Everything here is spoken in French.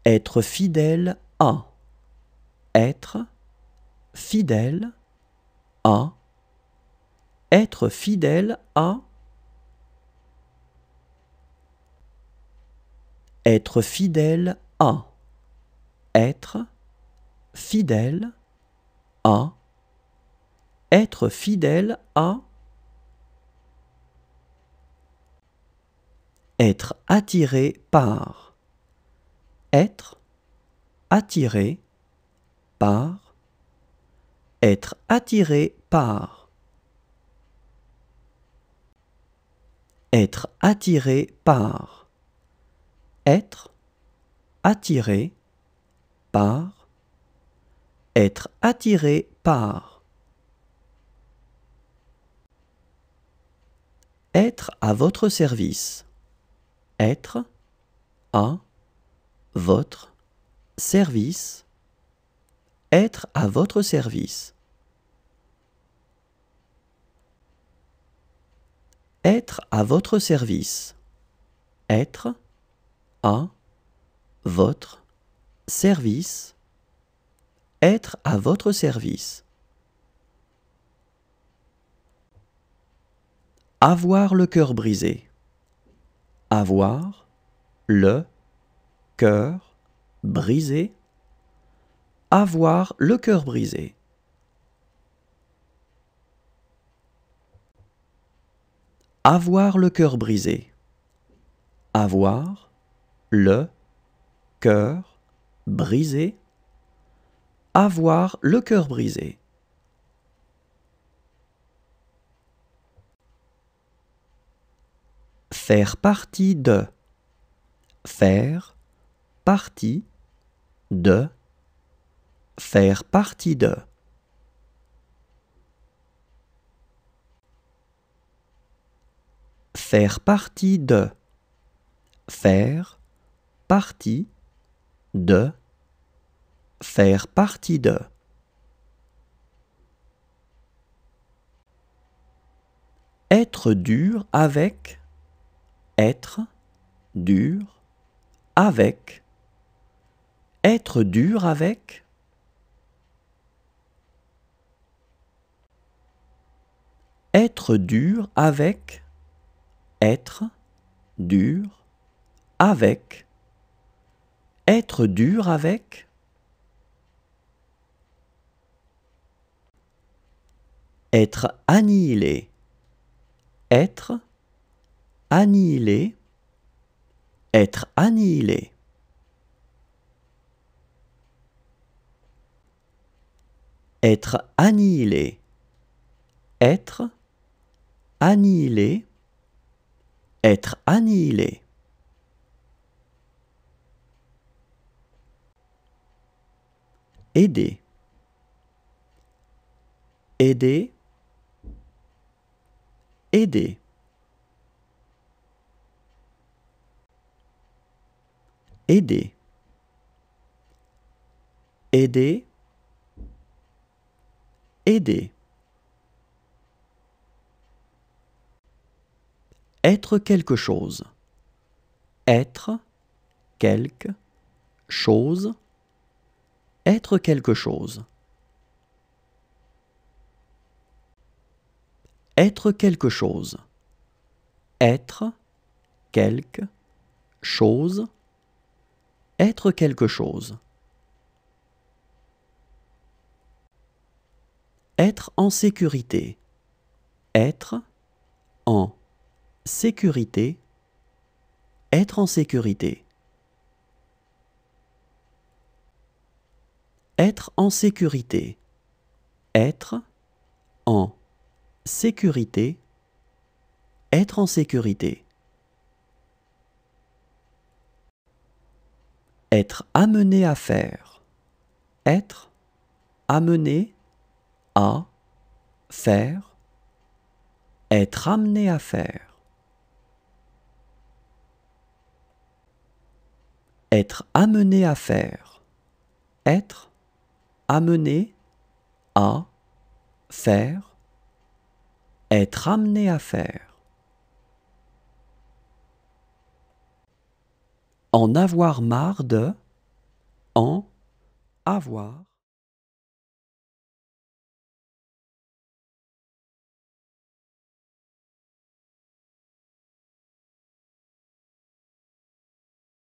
Être fidèle à. Être fidèle à. Être fidèle à. Être fidèle à. Être fidèle à. Être fidèle à. Être attiré par. Être attiré par. Être attiré par. Être attiré par. Être attiré par. Être attiré par. Être à votre service. Être à votre service. Être à votre service. Être à votre service. Être à votre service. Être à votre service. Avoir le cœur brisé. Avoir le cœur brisé. Avoir le cœur brisé. Avoir le cœur brisé. Avoir le cœur brisé. Avoir le cœur brisé. Faire partie de. Faire partie de. Faire partie de. Faire partie de. Faire partie de. Faire partie de. Être dur avec. Être dur avec. Être dur avec. Être dur avec. Être dur avec. Être dur avec. Être annihilé. Être annihilé. Être annihilé. Être annihilé. Être annihilé. Être annihilé. Aider. Aider. Aider. Aider. Aider. Aider. Être quelque chose. Être quelque chose. Être quelque chose. Être quelque chose. Être quelque chose. Être quelque chose. Être en sécurité. Être en sécurité. Être en sécurité. Être en sécurité. Être en sécurité. Être en sécurité. Être amené à faire. Être amené à faire. Être amené à faire. Être amené à faire. Être amené à faire. Être amené à faire. En avoir marre de. en, avoir.